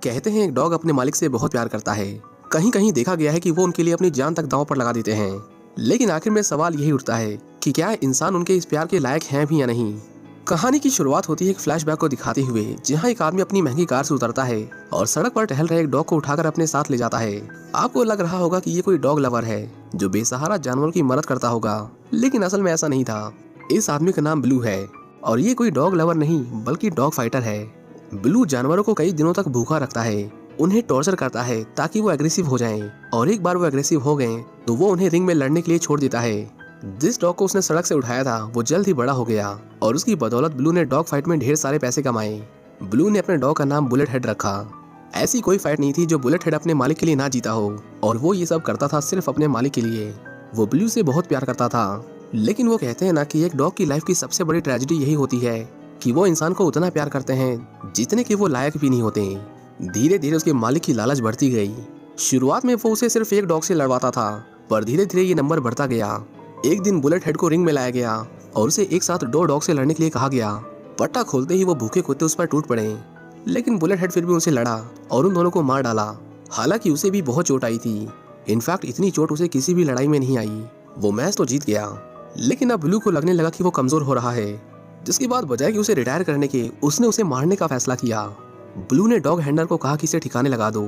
कहते हैं एक डॉग अपने मालिक से बहुत प्यार करता है। कहीं कहीं देखा गया है कि वो उनके लिए अपनी जान तक दांव पर लगा देते हैं। लेकिन आखिर में सवाल यही उठता है कि क्या इंसान उनके इस प्यार के लायक हैं भी या नहीं। कहानी की शुरुआत होती है एक फ्लैशबैक को दिखाते हुए, जहां एक आदमी अपनी महंगी कार से उतरता है और सड़क पर टहल रहे एक डॉग को उठाकर अपने साथ ले जाता है। आपको लग रहा होगा कि ये कोई डॉग लवर है जो बेसहारा जानवरों की मदद करता होगा, लेकिन असल में ऐसा नहीं था। इस आदमी का नाम ब्लू है और ये कोई डॉग लवर नहीं बल्कि डॉग फाइटर है। ब्लू जानवरों को कई दिनों तक भूखा रखता है, उन्हें टॉर्चर करता है ताकि वो एग्रेसिव हो जाएं, और एक बार वो एग्रेसिव हो गए तो वो उन्हें रिंग में लड़ने के लिए छोड़ देता है। जिस डॉग को उसने सड़क से उठाया था वो जल्द ही बड़ा हो गया और उसकी बदौलत ब्लू ने डॉग फाइट में ढेर सारे पैसे कमाए। ब्लू ने अपने डॉग का नाम बुलेट हेड रखा। ऐसी कोई फाइट नहीं थी जो बुलेट हेड अपने मालिक के लिए ना जीता हो, और वो ये सब करता था सिर्फ अपने मालिक के लिए। वो ब्लू से बहुत प्यार करता था, लेकिन वो कहते हैं ना कि एक डॉग की लाइफ की सबसे बड़ी ट्रेजेडी यही होती है कि वो इंसान को उतना प्यार करते हैं जितने कि वो लायक भी नहीं होते। धीरे धीरे उसके मालिक की लालच बढ़ती गई। शुरुआत में वो उसे सिर्फ एक डॉग से लड़वाता था, पर धीरे धीरे ये नंबर बढ़ता गया। एक दिन बुलेट हेड को रिंग में लाया गया और उसे एक साथ 2 डॉग से लड़ने के लिए कहा गया। पट्टा खोलते ही वो भूखे कुत्ते उस पर टूट पड़े, लेकिन बुलेट हेड फिर भी उनसे लड़ा और उन दोनों को मार डाला। हालांकि उसे भी बहुत चोट आई थी। इनफैक्ट इतनी चोट उसे किसी भी लड़ाई में नहीं आई। वो मैच तो जीत गया, लेकिन अब ब्लू को लगने लगा कि वो कमजोर हो रहा है, जिसके बाद बजाय कि उसे रिटायर करने के उसने उसे मारने का फैसला किया। ब्लू ने डॉग हैंडलर को कहा कि इसे ठिकाने लगा दो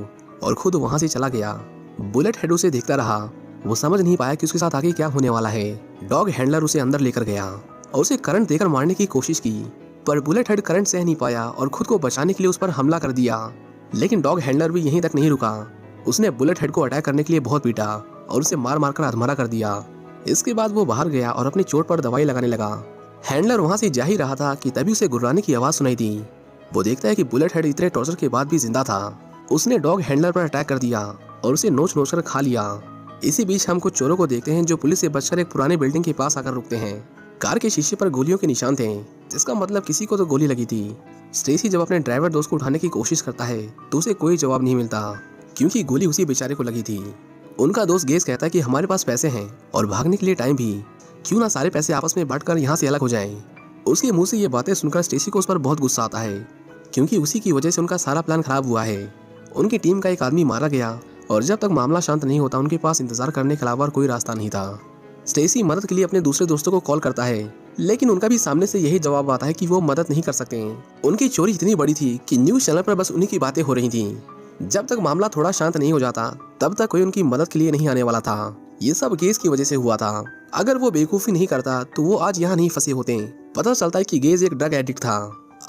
और खुद वहां से चला गया। बुलेट हेड उसे देखता रहा। वो समझ नहीं पाया कि उसके साथ आगे क्या होने वाला है। डॉग हैंडलर उसे अंदर लेकर गया और उसे करंट देकर मारने की कोशिश की, पर बुलेट हेड करंट सह नहीं पाया और खुद को बचाने के लिए उस पर हमला कर दिया। लेकिन डॉग हैंडलर भी यहीं तक नहीं रुका। उसने बुलेट हेड को अटैक करने के लिए बहुत पीटा और उसे मार मार कर अधमरा कर दिया। इसके बाद वो बाहर गया और अपनी चोट पर दवाई लगाने लगा। हैंडलर वहां से जा ही रहा था कि तभी उसे गुर्राने की आवाज सुनाई दी। वो देखता है कि बुलेट हेड इतने टॉर्चर के बाद भी जिंदा था। उसने डॉग हैंडलर पर अटैक कर दिया और उसे नोच नोच कर खा लिया। इसी बीच हम कुछ चोरों को देखते हैं जो पुलिस से बचकर एक पुराने बिल्डिंग के पास आकर रुकते हैं। कार के शीशे पर गोलियों के निशान थे, जिसका मतलब किसी को तो गोली लगी थी। स्टेसी जब अपने ड्राइवर दोस्त को उठाने की कोशिश करता है तो उसे कोई जवाब नहीं मिलता, क्योंकि गोली उसी बेचारे को लगी थी। उनका दोस्त गेज कहता है कि हमारे पास पैसे हैं और भागने के लिए टाइम भी, क्यों ना सारे पैसे आपस में बांटकर यहाँ से अलग हो जाएं। उसके मुंह से ये बातें सुनकर स्टेसी को उस पर बहुत गुस्सा आता है, क्योंकि उसी की वजह से उनका सारा प्लान खराब हुआ है। उनकी टीम का एक आदमी मारा गया और जब तक मामला शांत नहीं होता उनके पास इंतजार करने के अलावा कोई रास्ता नहीं था। स्टेसी मदद के लिए अपने दूसरे दोस्तों को कॉल करता है, लेकिन उनका भी सामने से यही जवाब आता है कि वो मदद नहीं कर सकते। उनकी चोरी इतनी बड़ी थी कि न्यूज चैनल पर बस उन्हीं की बातें हो रही थी। जब तक मामला थोड़ा शांत नहीं हो जाता तब तक कोई उनकी मदद के लिए नहीं आने वाला था। ये सब गेज की वजह से हुआ था। अगर वो बेवकूफी नहीं करता तो वो आज यहाँ नहीं फंसे होते। पता चलता है कि गेज एक ड्रग एडिक्ट था।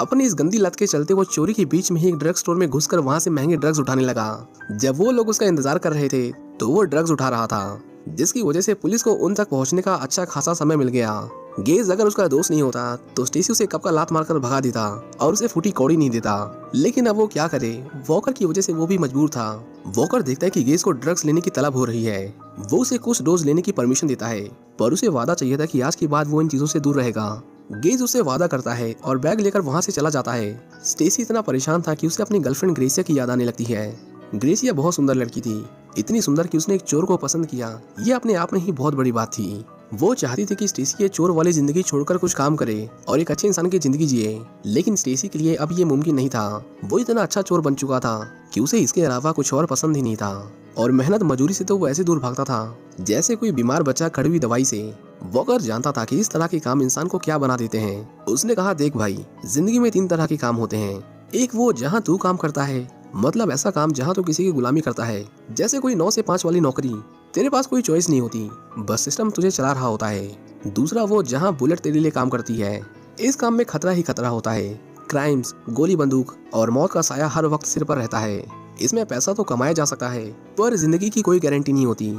अपनी इस गंदी लत के चलते वो चोरी के बीच में ही एक ड्रग स्टोर में घुसकर वहां से महंगे ड्रग्स उठाने लगा। जब वो लोग उसका इंतजार कर रहे थे तो वो ड्रग्स उठा रहा था, जिसकी वजह से पुलिस को उन तक पहुंचने का अच्छा खासा समय मिल गया। गेज अगर उसका दोस्त नहीं होता तो स्टेसी उसे कब का लात मारकर भगा देता और उसे फूटी कौड़ी नहीं देता। लेकिन अब वो क्या करे, वॉकर की वजह से वो भी मजबूर था। वॉकर देखता है कि गेज को ड्रग्स लेने की तलब हो रही है। वो उसे कुछ डोज लेने की परमिशन देता है, पर उसे वादा चाहिए था कि आज के बाद वो इन चीजों से दूर रहेगा। गेज उससे वादा करता है और बैग लेकर वहां से चला जाता है। स्टेसी इतना परेशान था कि उसे अपनी गर्लफ्रेंड ग्रेसिया की याद आने लगती है। ग्रेसिया बहुत सुंदर लड़की थी, इतनी सुंदर कि उसने एक चोर को पसंद किया। ये अपने आप में ही बहुत बड़ी बात थी। वो चाहती थी कि स्टेसी ये चोर वाली जिंदगी छोड़कर कुछ काम करे और एक अच्छे इंसान की जिंदगी जिए, लेकिन स्टेसी के लिए अब ये मुमकिन नहीं था। वो इतना अच्छा चोर बन चुका था कि उसे इसके अलावा कुछ और पसंद ही नहीं था, और मेहनत मजदूरी से तो वो ऐसे दूर भागता था जैसे कोई बीमार बच्चा कड़वी दवाई से। वॉकर जानता था कि इस तरह के काम इंसान को क्या बना देते हैं। उसने कहा, देख भाई, जिंदगी में 3 तरह के काम होते हैं। एक वो जहाँ तू काम करता है, मतलब ऐसा काम जहाँ तू किसी की गुलामी करता है, जैसे कोई 9 से 5 वाली नौकरी। तेरे पास कोई चॉइस नहीं होती, बस सिस्टम तुझे चला रहा होता है। दूसरा वो जहाँ बुलेट तेरे लिए काम करती है। इस काम में खतरा ही खतरा होता है। क्राइम्स, गोली बंदूक और मौत का साया हर वक्त सिर पर रहता है। इसमें पैसा तो कमाया जा सकता है, पर जिंदगी की कोई गारंटी नहीं होती।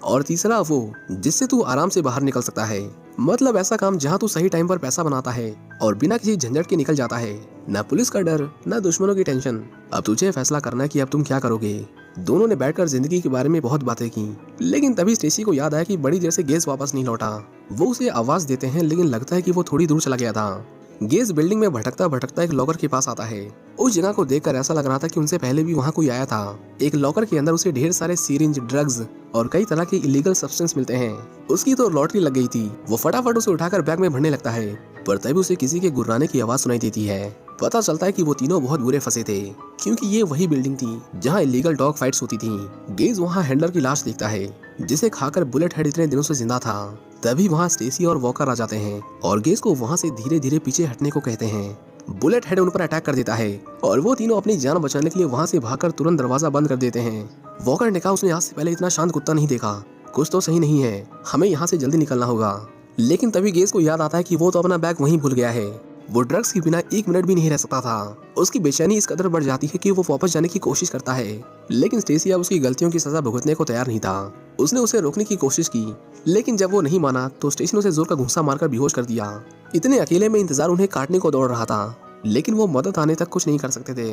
और तीसरा वो जिससे तू आराम से बाहर निकल सकता है, मतलब ऐसा काम जहाँ तू सही टाइम पर पैसा बनाता है और बिना किसी झंझट के निकल जाता है। न पुलिस का डर, न दुश्मनों की टेंशन। अब तुझे फैसला करना है कि अब तुम क्या करोगे। दोनों ने बैठकर जिंदगी के बारे में बहुत बातें की, लेकिन तभी स्टेसी को याद आया कि बड़ी देर से गेज वापस नहीं लौटा। वो उसे आवाज देते हैं, लेकिन लगता है कि वो थोड़ी दूर चला गया था। गेज बिल्डिंग में भटकता भटकता एक लॉकर के पास आता है। उस जगह को देखकर ऐसा लग रहा था कि उनसे पहले भी वहाँ कोई आया था। एक लॉकर के अंदर उसे ढेर सारे सीरिंज, ड्रग्स और कई तरह के इलीगल सब्सटेंस मिलते हैं। उसकी तो लॉटरी लग गई थी। वो फटाफट उसे उठाकर बैग में भरने लगता है, पर तभी उसे किसी के गुर्राने की आवाज सुनाई देती है। पता चलता है कि वो तीनों बहुत बुरे फंसे थे, क्योंकि ये वही बिल्डिंग थी जहाँ इलीगल डॉग फाइट्स होती थी। गेज वहाँ हैंडलर की लाश देखता है, जिसे खाकर बुलेट हेड इतने दिनों से जिंदा था। तभी वहाँ स्टेसी और वॉकर आ जाते हैं और गेज को वहाँ से धीरे धीरे पीछे हटने को कहते हैं। बुलेट हेड उन पर अटैक कर देता है और वो तीनों अपनी जान बचाने के लिए वहाँ से भागकर तुरंत दरवाजा बंद कर देते हैं। वॉकर ने कहा उसने आज से पहले इतना शांत कुत्ता नहीं देखा, कुछ तो सही नहीं है, हमें यहाँ से जल्दी निकलना होगा। लेकिन तभी गेज को याद आता है कि वो तो अपना बैग वहीं भूल गया है। वो ड्रग्स के बिना 1 मिनट भी नहीं रह सकता था। उसकी बेचैनी इस कदर बढ़ जाती है कि वो वापस जाने की कोशिश करता है, लेकिन स्टेसी अब उसकी गलतियों की सजा भुगतने को तैयार नहीं था। उसने उसे रोकने की कोशिश की, लेकिन जब वो नहीं माना तो स्टेसी ने उसे जोर का घूंसा मारकर बेहोश कर दिया। इतने अकेले में इंतजार उन्हें काटने को दौड़ रहा था, लेकिन वो मदद आने तक कुछ नहीं कर सकते थे।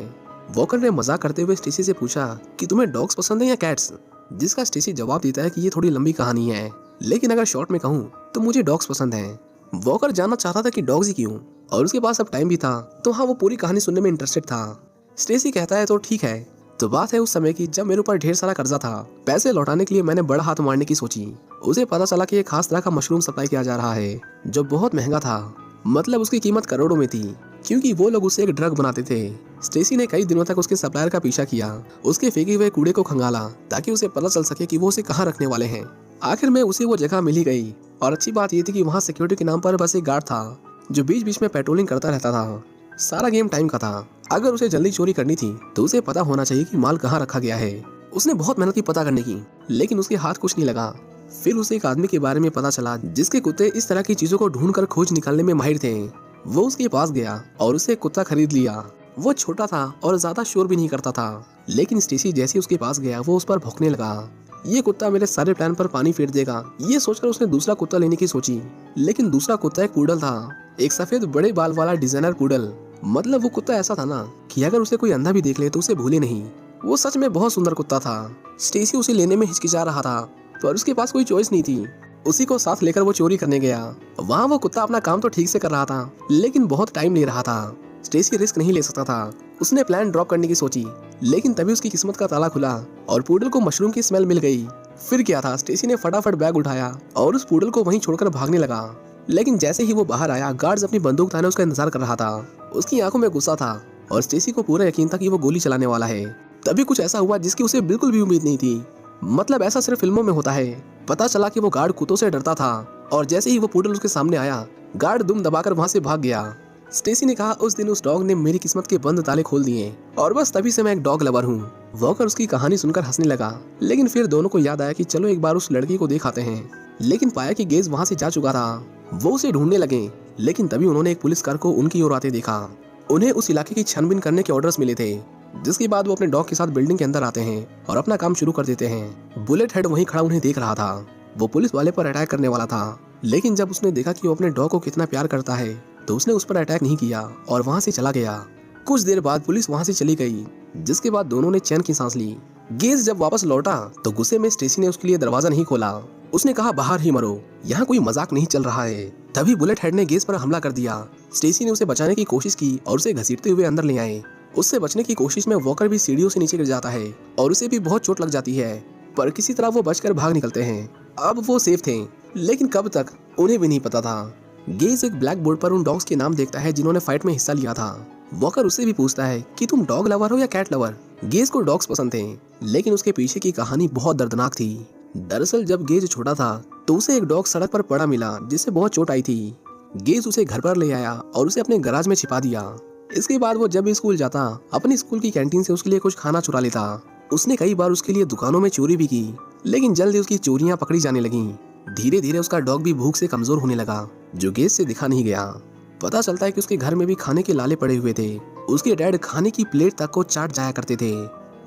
वॉकर ने मजाक करते हुए स्टेसी से पूछा कि तुम्हें डॉग्स पसंद है या कैट्स, जिसका स्टेसी जवाब देता है कि ये थोड़ी लंबी कहानी है, लेकिन अगर शॉर्ट में कहूँ तो मुझे डॉग्स पसंद हैं। वॉकर जानना चाहता था कि डॉग्स ही क्यों, और उसके पास अब टाइम भी था, तो हाँ वो पूरी कहानी सुनने में इंटरेस्टेड था। स्टेसी कहता है तो ठीक है। तो बात है उस समय की जब मेरे ऊपर ढेर सारा कर्जा था। पैसे लौटाने के लिए मैंने बड़ा हाथ मारने की सोची। उसे पता चला कि एक खास तरह का मशरूम सप्लाई किया जा रहा है जो बहुत महंगा था, मतलब उसकी कीमत करोड़ों में थी, क्योंकि वो लोग उसे एक ड्रग बनाते थे। स्टेसी ने कई दिनों तक उसके सप्लायर का पीछा किया, उसके फेंके हुए कूड़े को खंगाला ताकि उसे पता चल सके कि वो उसे कहाँ रखने वाले हैं। आखिर में उसे वो जगह मिल ही गई, और अच्छी बात ये थी कि वहाँ सिक्योरिटी के नाम पर बस एक गार्ड था जो बीच बीच में पेट्रोलिंग करता रहता था। सारा गेम टाइम का था। अगर उसे जल्दी चोरी करनी थी तो उसे पता होना चाहिए कि माल कहाँ रखा गया है। उसने बहुत मेहनत की पता करने की, लेकिन उसके हाथ कुछ नहीं लगा। फिर उसे एक आदमी के बारे में पता चला जिसके कुत्ते इस तरह की चीजों को ढूंढकर खोज निकालने में माहिर थे। वो उसके पास गया और उसे कुत्ता खरीद लिया। वो छोटा था और ज्यादा शोर भी नहीं करता था, लेकिन स्टेसी जैसे उसके पास गया वो उस पर भौंकने लगा। ये कुत्ता मेरे सारे प्लान पर पानी फेर देगा, ये सोचकर उसने दूसरा कुत्ता लेने की सोची। लेकिन दूसरा कुत्ता एक पूडल था, एक सफेद बड़े बाल वाला डिजाइनर पूडल। मतलब वो कुत्ता ऐसा था ना कि अगर उसे कोई अंधा भी देख ले तो उसे भूले नहीं। वो सच में बहुत सुंदर कुत्ता था। स्टेसी उसे लेने में हिचकिचा रहा था, पर उसके पास कोई चॉइस नहीं थी। उसी को साथ लेकर वो चोरी करने गया। वहाँ वो कुत्ता अपना काम तो ठीक से कर रहा था, लेकिन बहुत टाइम ले रहा था। स्टेसी रिस्क नहीं ले सकता था। उसने प्लान ड्रॉप करने की सोची, लेकिन तभी उसकी किस्मत का ताला खुला और पूडल को मशरूम की स्मेल मिल गई। फिर क्या था, स्टेसी ने फटाफट बैग उठाया और उस पूडल को वहीं छोड़कर भागने लगा। लेकिन जैसे ही वो बाहर आया, गार्ड्स अपनी बंदूक ताने उसका इंतजार कर रहा था। उसकी आंखों में गुस्सा था और स्टेसी को पूरा यकीन था कि वो गोली चलाने वाला है। तभी कुछ ऐसा हुआ जिसकी उसे बिल्कुल भी उम्मीद नहीं थी। मतलब ऐसा सिर्फ फिल्मों में होता है। पता चला कि वो गार्ड कुत्तों से डरता था, और जैसे ही वो पूडल उसके सामने आया, गार्ड दुम दबाकर वहाँ से भाग गया। स्टेसी ने कहा उस दिन उस डॉग ने मेरी किस्मत के बंद ताले खोल दिए, और बस तभी से मैं एक डॉग लवर हूँ। वॉकर उसकी कहानी सुनकर हंसने लगा, लेकिन फिर दोनों को याद आया कि चलो एक बार उस लड़की को देख आते हैं। लेकिन पाया कि गेज वहाँ से जा चुका था। वो उसे ढूंढने लगे, लेकिन तभी उन्होंने एक पुलिस कार को उनकी ओर आते देखा। उन्हें उस इलाके की छानबीन करने के ऑर्डर्स मिले थे, जिसके बाद वो अपने डॉग के साथ बिल्डिंग के अंदर आते हैं और अपना काम शुरू कर देते हैं। बुलेट हेड वहीं खड़ा उन्हें देख रहा था। वो पुलिस वाले पर अटैक करने वाला था, लेकिन जब उसने देखा कि वो अपने डॉग को कितना प्यार करता है तो उसने उस पर अटैक नहीं किया और वहाँ से चला गया। कुछ देर बाद पुलिस वहाँ से चली गई, जिसके बाद दोनों ने चैन की सांस ली। गेज जब वापस लौटा तो गुस्से में स्टेसी ने उसके लिए दरवाजा नहीं खोला। उसने कहा बाहर ही मरो, यहाँ कोई मजाक नहीं चल रहा है। तभी बुलेट हेड ने गेज पर हमला कर दिया। स्टेसी ने उसे बचाने की कोशिश की और उसे घसीटते हुए अंदर ले आए। उससे बचने की कोशिश में वॉकर भी सीढ़ियों से नीचे गिर जाता है और उसे भी बहुत चोट लग जाती है, पर किसी तरह वो बचकर भाग निकलते हैं। अब वो सेफ थे, लेकिन कब तक उन्हें भी नहीं पता था। गेज एक ब्लैक बोर्ड पर उन डॉग्स के नाम देखता है जिन्होंने फाइट में हिस्सा लिया था। वॉकर उससे भी पूछता है कि तुम डॉग लवर हो या कैट लवर। गेज को डॉग्स पसंद थे, लेकिन उसके पीछे की कहानी बहुत दर्दनाक थी। दरअसल जब गेज छोटा था तो उसे एक डॉग सड़क पर पड़ा मिला जिससे बहुत चोट आई थी। गेज उसे घर पर ले आया और उसे अपने गराज में छिपा दिया। इसके बाद वो जब भी स्कूल जाता, अपनी स्कूल की कैंटीन से उसके लिए कुछ खाना चुरा लेता। उसने कई बार उसके लिए दुकानों में चोरी भी की, लेकिन जल्दी उसकी चोरियां पकड़ी जाने लगीं। धीरे धीरे उसका डॉग भी भूख से कमजोर होने लगा, जो गेज से दिखा नहीं गया। पता चलता है कि उसके घर में भी खाने के लाले पड़े हुए थे। उसके डैड खाने की प्लेट तक को चाट जाया करते थे,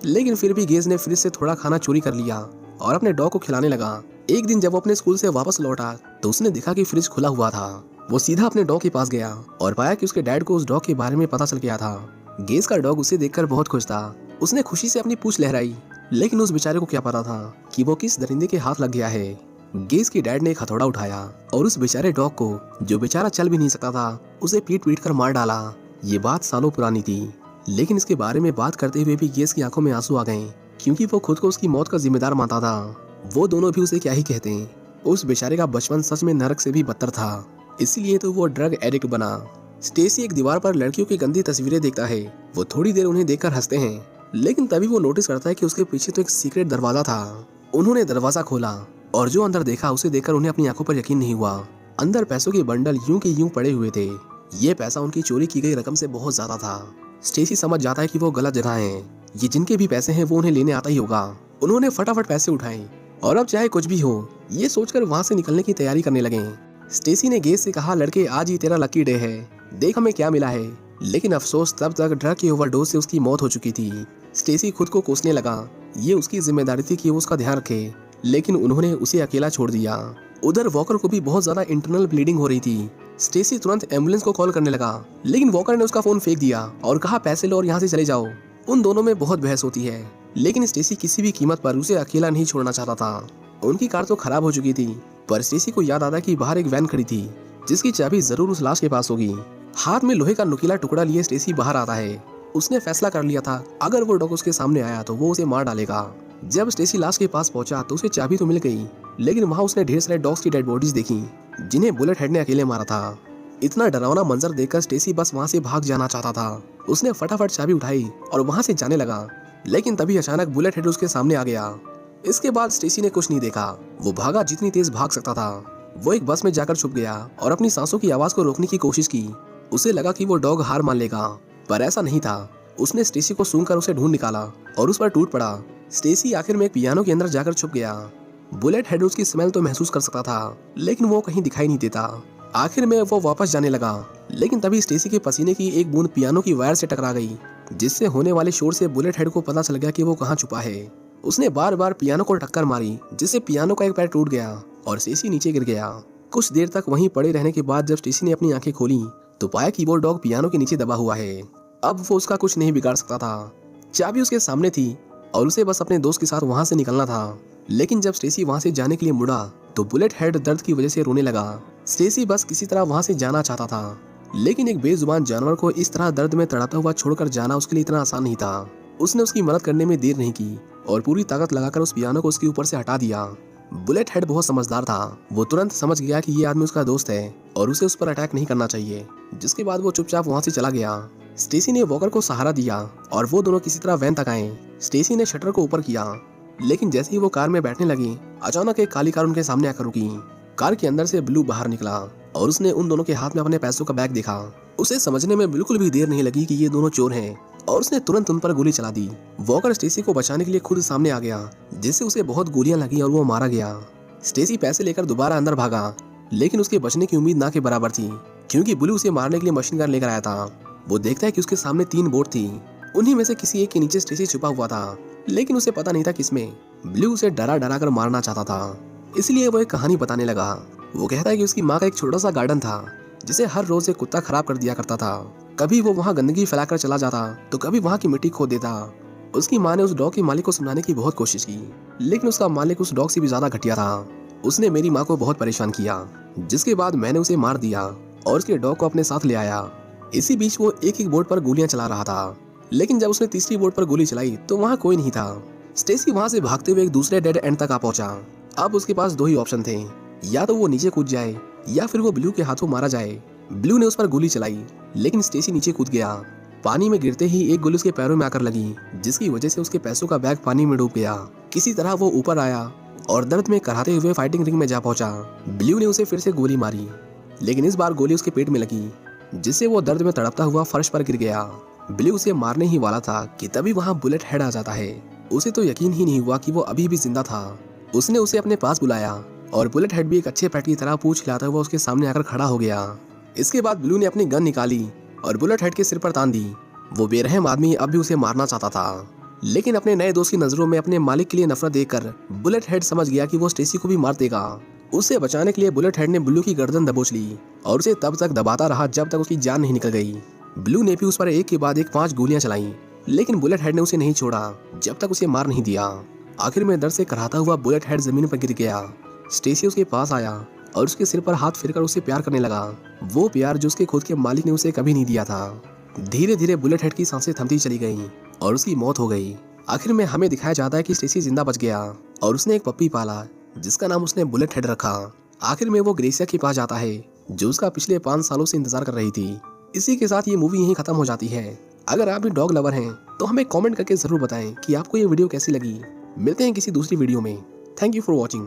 लेकिन फिर भी गेज ने फ्रिज से थोड़ा खाना चोरी कर लिया और अपने डॉग को खिलाने लगा। एक दिन जब वो अपने स्कूल से वापस लौटा तो उसने देखा कि फ्रिज खुला हुआ था। वो सीधा अपने डॉग के पास गया और पाया कि उसके डैड को उस डॉग के बारे में पता चल गया था। गेज का डॉग उसे देखकर बहुत खुश था। उसने खुशी से अपनी पूंछ लहराई, लेकिन उस बेचारे को क्या पता था कि वो किस दरिंदे के हाथ लग गया है। गेज के डैड ने एक हथौड़ा उठाया और उस बेचारे डॉग को, जो बेचारा चल भी नहीं सकता था, उसे पीट पीट कर मार डाला। ये बात सालों पुरानी थी, लेकिन इसके बारे में बात करते हुए भी गेज की आंखों में आंसू आ गए, क्योंकि वो खुद को उसकी मौत का जिम्मेदार मानता था। वो दोनों भी उसे क्या ही कहते हैं। उस बेचारे का बचपन सच में नरक से भी बदतर था, इसीलिए तो वो ड्रग एडिक्ट बना। स्टेसी एक दीवार पर लड़कियों की गंदी तस्वीरें देखता है। वो थोड़ी देर उन्हें देखकर हंसते हैं, लेकिन तभी वो नोटिस करता है कि उसके पीछे तो एक सीक्रेट दरवाजा था। उन्होंने दरवाजा खोला और जो अंदर देखा उसे देखकर उन्हें अपनी आंखों पर यकीन नहीं हुआ। अंदर पैसों के बंडल यूं के यूं पड़े हुए थे। ये पैसा उनकी चोरी की गई रकम से बहुत ज्यादा था। स्टेसी समझ जाता है कि वो गलत जगह है। ये जिनके भी पैसे हैं वो उन्हें लेने आता ही होगा। उन्होंने फटाफट पैसे उठाए और अब चाहे कुछ भी हो ये सोचकर वहाँ से निकलने की तैयारी करने लगे। स्टेसी ने गेज से कहा, लड़के आज ही तेरा लकी डे है, देख हमें क्या मिला है। लेकिन अफसोस तब तक ड्रग की ओवरडोज से उसकी मौत हो चुकी थी। स्टेसी खुद को कोसने लगा। ये उसकी जिम्मेदारी थी कि वो उसका ध्यान रखे, लेकिन उन्होंने उसे अकेला छोड़ दिया। उधर वॉकर को भी बहुत ज्यादा इंटरनल ब्लीडिंग हो रही थी। स्टेसी तुरंत एम्बुलेंस को कॉल करने लगा, लेकिन वॉकर ने उसका फोन फेंक दिया और कहा पैसे लो और यहाँ से चले जाओ। उन दोनों में बहुत बहस होती है, लेकिन स्टेसी किसी भी कीमत पर उसे अकेला नहीं छोड़ना चाहता था। उनकी कार तो खराब हो चुकी थी, पर स्टेसी को याद आता कि बाहर एक वैन खड़ी थी जिसकी चाबी जरूर उस लाश के पास होगी। हाथ में लोहे का नुकीला टुकड़ा लिए स्टेसी बाहर आता है। उसने फैसला कर लिया था अगर वो डॉग उसके सामने आया तो वो उसे मार डालेगा। जब स्टेसी लाश के पास पहुंचा तो उसे चाबी तो मिल गई, लेकिन वहाँ उसने ढेर सारे डॉग्स की डेड बॉडीज देखी जिन्हें बुलेट हेड ने अकेले मारा था। इतना डरावना मंजर देखकर स्टेसी बस वहाँ से भाग जाना चाहता था। उसने फटाफट चाबी उठाई और वहाँ से जाने लगा, लेकिन तभी अचानक बुलेट हेड उसके सामने आ गया। इसके बाद स्टेसी ने कुछ नहीं देखा। वो भागा जितनी तेज भाग सकता था। वो एक बस में जाकर छुप गया और अपनी सांसों की आवाज को रोकने की कोशिश की। उसे लगा कि वो डॉग हार मान लेगा, पर ऐसा नहीं था। उसने स्टेसी को सूंघकर उसे ढूंढ निकाला और उस पर टूट पड़ा। स्टेसी आखिर में एक पियानो के अंदर जाकर छुप गया। बुलेट हेड उसकी स्मेल तो महसूस कर सकता था, लेकिन वो कहीं दिखाई नहीं देता। आखिर में वो वापस जाने लगा, लेकिन तभी स्टेसी के पसीने की एक बूंद पियानो की वायर से टकरा गई, जिससे होने वाले शोर से बुलेट हेड को पता चल गया कि वो कहाँ छुपा है। उसने बार बार पियानो को टक्कर मारी, जिससे पियानो का एक पैर टूट गया और स्टेसी नीचे गिर गया। कुछ देर तक वहीं पड़े रहने के बाद जब स्टेसी ने अपनी आंखें खोली तो पाया कि वो डॉग पियानो के नीचे दबा हुआ है। अब वो उसका कुछ नहीं बिगाड़ सकता था। चाबी उसके सामने थी और उसे बस अपने दोस्त के साथ वहां से निकलना था। लेकिन जब स्टेसी वहां से जाने के लिए मुड़ा तो बुलेट हेड दर्द की वजह से रोने लगा। स्टेसी बस किसी तरह वहां से जाना चाहता था, लेकिन एक बेजुबान जानवर को इस तरह दर्द में तड़पता हुआ छोड़कर जाना उसके लिए इतना आसान नहीं था। उसने उसकी मदद करने में देर नहीं की और पूरी ताकत लगाकर उस पियानो को उसके ऊपर से हटा दिया। बुलेट हेड बहुत समझदार था। वो तुरंत समझ गया कि ये आदमी उसका दोस्त है और उसे उस पर अटैक नहीं करना चाहिए, जिसके बाद वो चुपचाप वहां से चला गया। स्टेसी ने वॉकर को सहारा दिया और वो दोनों किसी तरह वैन तक आए। स्टेसी ने शटर को ऊपर किया, लेकिन जैसे ही वो कार में बैठने लगी अचानक एक काली कार उनके सामने आकर रुकी। कार के अंदर से ब्लू बाहर निकला और उसने उन दोनों के हाथ में अपने पैसों का बैग देखा। उसे समझने में बिल्कुल भी देर नहीं लगी कि ये दोनों चोर हैं और उसने तुरंत उन पर गोली चला दी। वॉकर स्टेसी को बचाने के लिए खुद सामने आ गया, जिससे उसे बहुत गोलियां लगी और वो मारा गया। स्टेसी पैसे लेकर दोबारा अंदर भागा, लेकिन उसके बचने की उम्मीद ना के बराबर थी, क्योंकि ब्लू उसे मारने के लिए मशीन गन लेकर आया था। वो देखता है कि उसके सामने 3 बोट थी। उन्हीं में से किसी एक के नीचे स्टेसी छुपा हुआ था, लेकिन उसे पता नहीं था किसमें। ब्लू उसे डरा डरा कर मारना चाहता था, इसलिए वो एक कहानी बताने लगा। वो कहता है कि उसकी माँ का एक छोटा सा गार्डन था, जिसे हर रोज एक कुत्ता खराब कर दिया करता था। कभी वो वहाँ गंदगी फैलाकर चला जाता तो कभी वहाँ की मिट्टी खोद देता। उसकी माँ ने उस डॉग के मालिक को समझाने की बहुत कोशिश की, लेकिन उसका मालिक उस डॉग से भी ज्यादा घटिया था। उसने मेरी माँ को बहुत परेशान किया, जिसके बाद मैंने उसे मार दिया और उसके डॉग को अपने साथ ले आया। इसी बीच वो एक बोट पर गोलियां चला रहा था, लेकिन जब उसने तीसरी बोट पर गोली चलाई तो वहाँ कोई नहीं था। स्टेसी वहाँ से भागते हुए एक दूसरे डेड एंड तक आ पहुंचा। अब उसके पास 2 ही ऑप्शन थे, या तो वो नीचे कूद जाए या फिर वो ब्लू के हाथों मारा जाए। ब्लू ने उस पर गोली चलाई, लेकिन स्टेसी नीचे कूद गया। पानी में गिरते ही एक गोली उसके पैरों में आकर लगी, जिसकी वजह से उसके पैसों का बैग पानी में डूब गया। किसी तरह वो ऊपर आया और दर्द में कराहते हुए फाइटिंग रिंग में जा पहुंचा। ब्लू ने उसे फिर से गोली मारी, लेकिन इस बार गोली उसके पेट में लगी, जिससे वो दर्द में तड़पता हुआ फर्श पर गिर गया। ब्लू उसे मारने ही वाला था कि तभी वहाँ बुलेट हेड आ जाता है। उसे तो यकीन ही नहीं हुआ कि वो अभी भी जिंदा था। उसने उसे अपने पास बुलाया और बुलेट हेड भी एक अच्छे पेट की तरह पूंछ हिलाता हुआ उसके सामने आकर खड़ा हो गया। इसके बाद ब्लू ने अपनी गन निकाली और बुलेट हेड के सिर पर तान दी। वो बेरहम आदमी अब भी उसे मारना चाहता था, लेकिन अपने नए दोस्त की नजरों में अपने मालिक के लिए नफरत देखकर बुलेट हेड समझ गया कि वो स्टेसी को भी मार देगा। उसे बचाने के लिए बुलेट हेड ने ब्लू की गर्दन दबोच ली और उसे तब तक दबाता रहा जब तक उसकी जान नहीं निकल गई। ब्लू ने भी उस पर एक के बाद एक 5 गोलियां चलाई, लेकिन बुलेट हेड ने उसे नहीं छोड़ा जब तक उसे मार नहीं दिया। आखिर में दर्द से कराहता हुआ बुलेट हेड जमीन पर गिर गया। स्टेसी उसके पास आया और उसके सिर पर हाथ फेरकर उसे प्यार करने लगा, वो प्यार जो उसके खुद के मालिक ने उसे कभी नहीं दिया था। धीरे धीरे बुलेट हेड की सांसें थमती चली गईं और उसकी मौत हो गई। आखिर में हमें दिखाया जाता है कि स्टेसी जिंदा बच गया और उसने एक पप्पी पाला, जिसका नाम उसने बुलेट हेड रखा। आखिर में वो ग्रेसिया के पास जाता है, जो उसका पिछले 5 सालों से इंतजार कर रही थी। इसी के साथ ये मूवी यहीं खत्म हो जाती है। अगर आप भी डॉग लवर हैं तो हमें कमेंट करके जरूर बताएं कि आपको ये वीडियो कैसी लगी। मिलते हैं किसी दूसरी वीडियो में। Thank you for watching.